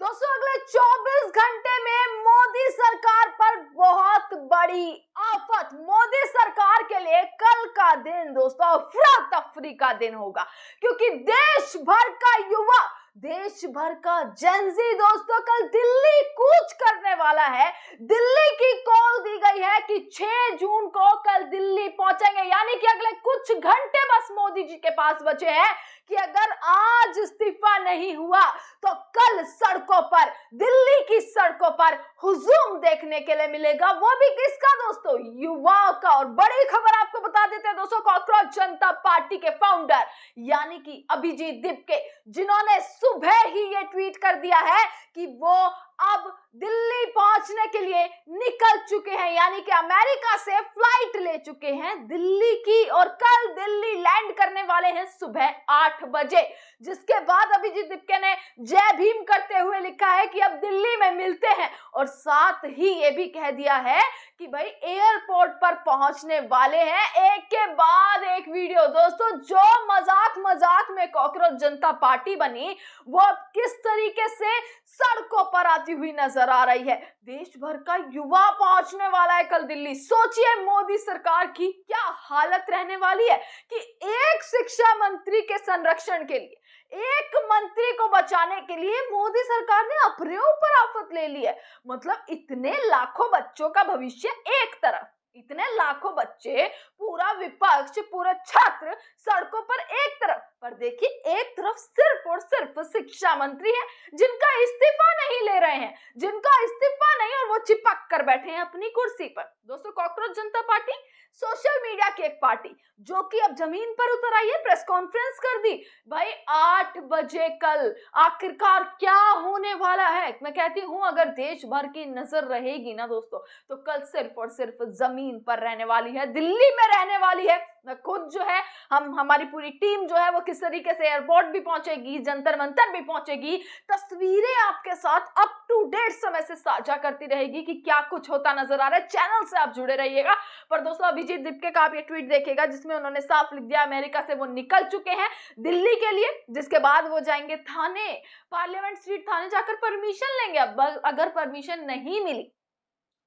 दोस्तों अगले 24 घंटे में मोदी सरकार पर बहुत बड़ी आफत। मोदी सरकार के लिए कल का दिन दोस्तों अफरा तफरी का दिन होगा, क्योंकि देश भर का युवा, देश भर का जेनजी दोस्तों कल दिल्ली कूच करने वाला है। दिल्ली की कॉल दी गई है कि 6 जून को कल दिल्ली पहुंचेंगे, यानी कि अगले कुछ घंटे बस मोदी जी के पास बचे हैं कि अगर आज इस्तीफा नहीं हुआ तो कल सड़कों पर, दिल्ली की सड़कों पर हुजूम देखने के लिए मिलेगा। वो भी किसका दोस्तों? युवाओं का। और बड़ी खबर आपको बता देते हैं दोस्तों, कॉकरोच जनता पार्टी के फाउंडर यानी कि अभिजीत दीपके, जिन्होंने सुबह ही ये ट्वीट कर दिया है कि वो अब दिल्ली पहुंचने के लिए निकल चुके हैं, यानी कि अमेरिका से फ्लाइट ले चुके हैं दिल्ली की, और कल दिल्ली लैंड करने वाले हैं सुबह 8 बजे। जिसके बाद अभिजीत दीपके ने जय भीम करते हुए लिखा है कि अब दिल्ली में मिलते हैं, और साथ ही ये भी कह दिया है कि भाई एयरपोर्ट पर पहुंचने वाले हैं। एक के बाद एक वीडियो दोस्तों, जो मजाक में कॉकरोच जनता पार्टी बनी वो अब किस तरीके से सड़कों पर आती हुई नजर आ रही है। देश भर का युवा पहुंचने वाला है कल दिल्ली। सोचिए मोदी सरकार की क्या हालत रहने वाली है कि एक शिक्षा मंत्री के संरक्षण के लिए, एक मंत्री को बचाने के लिए मोदी सरकार ने अपने ऊपर आफत ले ली है। मतलब इतने लाखों बच्चों का भविष्य एक तरफ, इतने लाखों बच्चे, पूरा विपक्ष, पूरे छात्र सड़कों पर एक तरफ, पर देखिए एक तरफ सिर्फ और सिर्फ शिक्षा मंत्री है जिनका इस्तीफा नहीं ले रहे हैं, जिनका इस्तीफा नहीं, और वो चिपक कर बैठे हैं अपनी कुर्सी पर। दोस्तों कॉकरोच जनता पार्टी सोशल मीडिया की एक पार्टी जो कि अब जमीन पर उतर आई है, प्रेस कॉन्फ्रेंस कर दी। भाई 8 बजे कल आखिरकार क्या होने वाला है? मैं कहती हूं अगर देश भर की नजर रहेगी ना दोस्तों, तो कल सिर्फ और सिर्फ जमीन पर रहने वाली है, दिल्ली में रहने वाली है। मैं खुद जो है, हमारी पूरी टीम जो है वो किस तरीके से एयरपोर्ट भी पहुंचेगी, जंतर मंतर भी पहुंचेगी, तस्वीरें आपके साथ अप टू डेट समय से साझा करती रहेगी कि क्या कुछ होता नजर आ रहा है। चैनल से आप जुड़े रहिएगा। पर दोस्तों अभिजीत दीपके का आप ये ट्वीट देखिएगा जिसमें उन्होंने साफ लिख दिया अमेरिका से वो निकल चुके हैं दिल्ली के लिए, जिसके बाद वो जाएंगे थाने, पार्लियामेंट स्ट्रीट थाने जाकर परमिशन लेंगे। अब अगर परमिशन नहीं मिली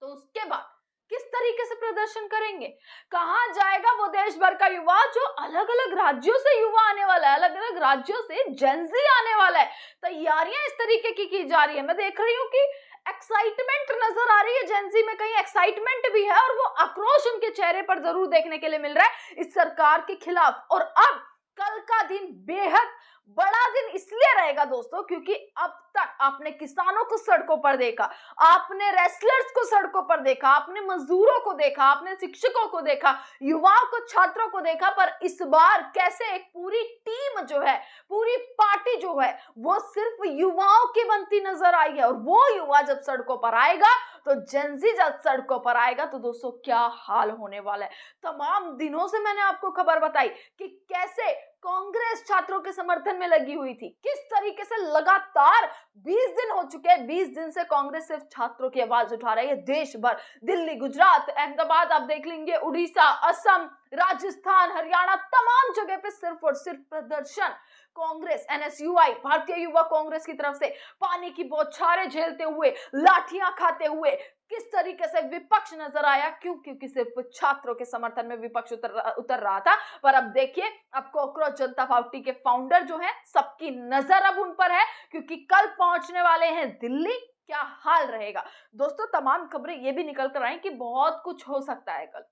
तो उसके बाद किस तरीके से प्रदर्शन करेंगे? कहां जाएगा वो देश भर का युवा जो अलग अलग राज्यों से युवा आने वाला है, अलग अलग राज्यों से जेनजी आने वाला है। तैयारियां इस तरीके की जा रही है। मैं देख रही हूँ कि एक्साइटमेंट नजर आ रही है जेनजी में, कहीं एक्साइटमेंट भी है और वो आक्रोश उनके चेहरे पर जरूर देखने के लिए मिल रहा है इस सरकार के खिलाफ। और अब कल का दिन बेहद बड़ा दिन इसलिए रहेगा दोस्तों क्योंकि अब तक आपने किसानों को सड़कों पर देखा, आपने रेसलर्स को सड़कों पर देखा, आपने मजदूरों को देखा, आपने शिक्षकों को देखा, युवाओं को, छात्रों को देखा, पर इस बार कैसे एक पूरी टीम जो है, पूरी पार्टी जो है वो सिर्फ युवाओं की बनती नजर आई है। और वो युवा जब सड़कों पर आएगा, तो जेनजी जब सड़कों पर आएगा, तो दोस्तों क्या हाल होने वाला है। तमाम दिनों से मैंने आपको खबर बताई कि कैसे कांग्रेस छात्रों के समर्थन में लगी हुई थी, किस तरीके से लगातार 20 दिन हो चुके हैं, 20 दिन से कांग्रेस सिर्फ छात्रों की आवाज उठा रही है देश भर। दिल्ली, गुजरात, अहमदाबाद, आप देख लेंगे, उड़ीसा, असम, राजस्थान, हरियाणा, तमाम जगह पे सिर्फ और सिर्फ प्रदर्शन। कांग्रेस, एनएसयूआई, भारतीय युवा कांग्रेस की तरफ से पानी की बौछारें झेलते हुए, लाठियां खाते हुए किस तरीके से विपक्ष नजर आया। क्यों? क्योंकि सिर्फ छात्रों के समर्थन में विपक्ष उतर रहा था। पर अब देखिए, अब कॉकरोच जनता पार्टी के फाउंडर जो हैं, सबकी नजर अब उन पर है क्योंकि कल पहुंचने वाले हैं दिल्ली। क्या हाल रहेगा दोस्तों? तमाम खबरें ये भी निकल कर आई कि बहुत कुछ हो सकता है, कल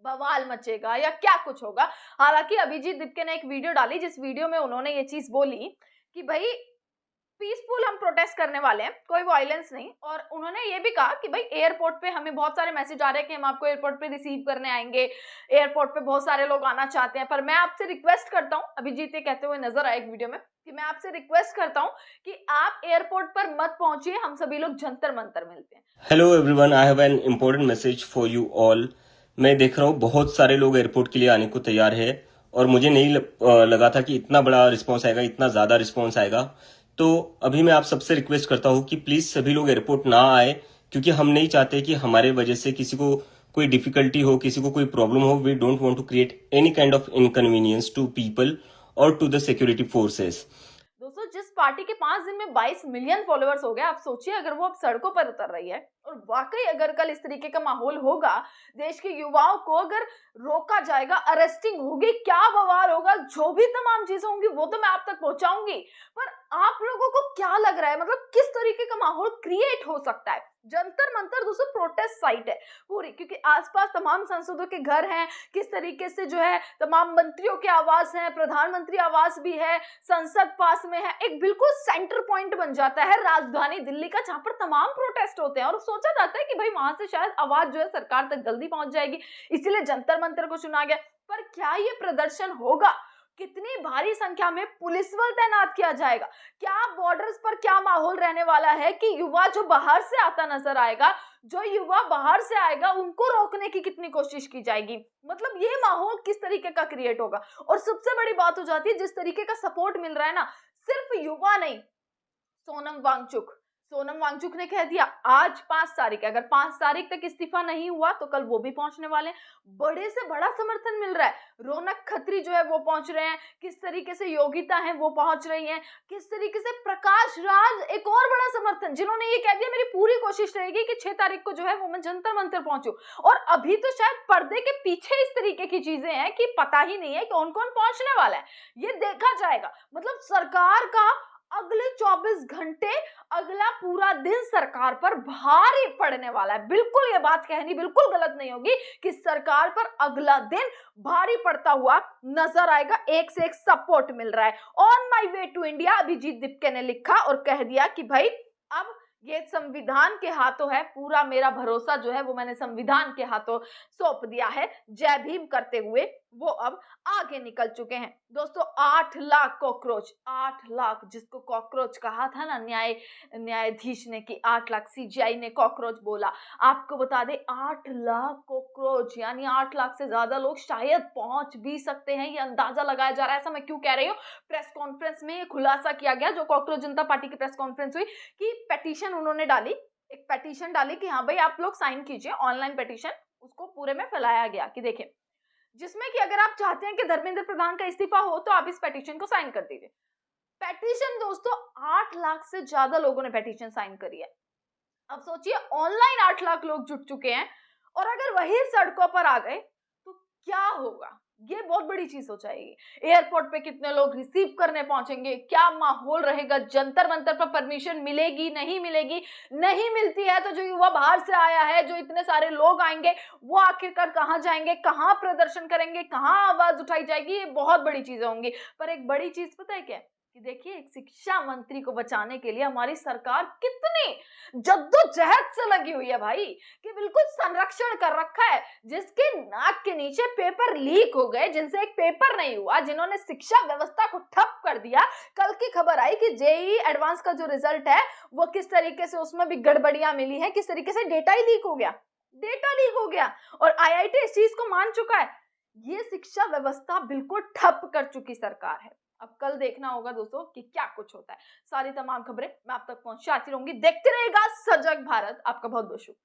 बवाल मचेगा या क्या कुछ होगा। हालांकि अभिजीत दीपके ने एक वीडियो डाली जिस वीडियो में उन्होंने ये चीज बोली कि भाई पीसफुल हम प्रोटेस्ट करने वाले हैं, कोई वायलेंस नहीं। और उन्होंने ये भी कहा कि भाई एयरपोर्ट पे हमें बहुत सारे मैसेज आ रहे हैं कि हम आपको एयरपोर्ट पे रिसीव करने आएंगे, एयरपोर्ट पे बहुत सारे लोग आना चाहते हैं। पर मैं आपसे रिक्वेस्ट करता हूं, अभिजीत ये कहते हुए नजर आए एक वीडियो में, कि मैं आपसे रिक्वेस्ट करता हूं कि आप एयरपोर्ट पर मत पहुंचिए, हम सभी लोग जंतर मंतर मिलते हैं। Hello everyone, I have an important message for you all. मैं देख रहा हूँ बहुत सारे लोग एयरपोर्ट के लिए आने को तैयार है और मुझे नहीं लगा था कि इतना बड़ा रिस्पांस आएगा, इतना ज्यादा रिस्पांस आएगा। तो अभी मैं आप सबसे रिक्वेस्ट करता हूँ कि प्लीज सभी लोग एयरपोर्ट ना आए, क्योंकि हम नहीं चाहते कि हमारे वजह से किसी को कोई डिफिकल्टी हो, किसी को कोई प्रॉब्लम हो। We don't want to create any kind of inconvenience to people और टू द सिक्योरिटी फोर्सेस। दोस्तों जिस पार्टी के 5 दिन में 22 मिलियन फॉलोअर्स हो गए। आप सोचिए अगर वो अब सड़कों पर उतर रही है और वाकई अगर कल इस तरीके का माहौल होगा, देश के युवाओं को अगर रोका जाएगा, अरेस्टिंग होगी, क्या बवाल होगा, जो भी तमाम चीजें होंगी वो तो मैं आप तक पहुंचाऊंगी। पर आप लोगों को क्या लग रहा है, मतलब किस तरीके का माहौल क्रिएट हो सकता है? जंतर मंतर दोस्तों प्रोटेस्ट साइट है पूरी, क्योंकि आसपास तमाम सांसदों के घर हैं, किस तरीके से जो है तमाम मंत्रियों के आवास हैं, प्रधानमंत्री आवास भी है, संसद पास में है, एक बिल्कुल सेंटर पॉइंट बन जाता है राजधानी दिल्ली का, जहां पर तमाम प्रोटेस्ट होते हैं और सोचा जाता है कि भाई वहां से शायद आवाज जो है सरकार तक जल्दी पहुंच जाएगी, इसीलिए जंतर मंतर को चुना गया। पर क्या ये प्रदर्शन होगा? कितनी भारी संख्या में पुलिस बल तैनात किया जाएगा? क्या बॉर्डर्स पर क्या माहौल रहने वाला है कि युवा जो बाहर से आता नजर आएगा, जो युवा बाहर से आएगा उनको रोकने की कितनी कोशिश की जाएगी? मतलब ये माहौल किस तरीके का क्रिएट होगा? और सबसे बड़ी बात हो जाती है जिस तरीके का सपोर्ट मिल रहा है ना, सिर्फ युवा नहीं, सोनम वांगचुक ने कह दिया आज 5 तारीख है, अगर 5 तारीख तक इस्तीफा नहीं हुआ तो कल वो भी पहुंचने वाले हैं। बड़े से बड़ा समर्थन मिल रहा है। रौनक खत्री जो है वो पहुंच रहे हैं, किस तरीके से योगिता है वो पहुंच रही हैं, किस तरीके से प्रकाश राज, एक और बड़ा समर्थन, जिन्होंने ये कह दिया मेरी पूरी कोशिश रहेगी कि 6 तारीख को जो है वो मैं जंतर मंतर पहुंचूं। और अभी तो शायद पर्दे के पीछे इस तरीके की चीजें हैं कि पता ही नहीं है कौन कौन पहुंचने वाला है, ये देखा जाएगा। मतलब सरकार का अगले 24 घंटे, अगला पूरा दिन सरकार पर भारी पड़ने वाला है। बिल्कुल ये बात कहनी बिल्कुल गलत नहीं होगी कि सरकार पर अगला दिन भारी पड़ता हुआ नजर आएगा। एक से एक सपोर्ट मिल रहा है। On my way to India Abhijit Deepke ने लिखा और कह दिया कि भाई अब ये संविधान के हाथों है, पूरा मेरा भरोसा जो है वो मैंने संविधान के हाथों सौंप दिया है। जय भीम करते हुए वो अब आगे निकल चुके हैं। दोस्तों 8 लाख कॉकरोच, 8 लाख, जिसको कॉकरोच कहा था ना न्यायाधीश ने कि 8 लाख, सीजीआई ने कॉकरोच बोला। आपको बता दें 8 लाख कॉकरोच यानी 8 लाख से ज्यादा लोग शायद पहुंच भी सकते हैं, ये अंदाजा लगाया जा रहा है। ऐसा मैं क्यों कह रही हूँ? प्रेस कॉन्फ्रेंस में खुलासा किया गया, जो कॉकरोच जनता पार्टी की प्रेस कॉन्फ्रेंस हुई, कि पेटिशन उन्होंने डाली, एक पेटिशन डाली कि हाँ भाई आप लोग साइन कीजिए, ऑनलाइन पेटिशन, उसको पूरे में फैलाया गया कि देखें, जिसमें कि अगर आप चाहते हैं कि धर्मेंद्र प्रधान का इस्तीफा हो तो आप इस पेटिशन को साइन कर दीजिए। पेटिशन दोस्तों 8 लाख से ज्यादा लोगों ने पेटिशन साइन करी है। अब सोचिए ऑनलाइन 8 लाख लोग जुट चुके हैं और अगर वही सड़कों पर आ गए तो क्या होगा? ये बहुत बड़ी चीज हो जाएगी। एयरपोर्ट पे कितने लोग रिसीव करने पहुंचेंगे, क्या माहौल रहेगा? जंतर मंतर पर परमिशन मिलेगी, नहीं मिलेगी? नहीं मिलती है तो जो युवा बाहर से आया है, जो इतने सारे लोग आएंगे, वो आखिरकार कहां जाएंगे, कहां प्रदर्शन करेंगे, कहां आवाज उठाई जाएगी? ये बहुत बड़ी चीजें होंगी। पर एक बड़ी चीज पता है क्या, कि देखिए एक शिक्षा मंत्री को बचाने के लिए हमारी सरकार कितनी जद्दोजहद से लगी हुई है भाई, कि बिल्कुल संरक्षण कर रखा है। जिसके नाक के नीचे पेपर लीक हो गए, जिनसे एक पेपर नहीं हुआ, जिन्होंने शिक्षा व्यवस्था को ठप कर दिया। कल की खबर आई कि जेईई एडवांस का जो रिजल्ट है वो किस तरीके से उसमें भी गड़बड़ियां मिली है, किस तरीके से डेटा ही लीक हो गया, डेटा लीक हो गया और आईआईटी इस चीज को मान चुका है। ये शिक्षा व्यवस्था बिल्कुल ठप कर चुकी सरकार है। अब कल देखना होगा दोस्तों कि क्या कुछ होता है। सारी तमाम खबरें मैं आप तक पहुंचाती रहूंगी। देखते रहिएगा सजग भारत। आपका बहुत बहुत शुक्रिया।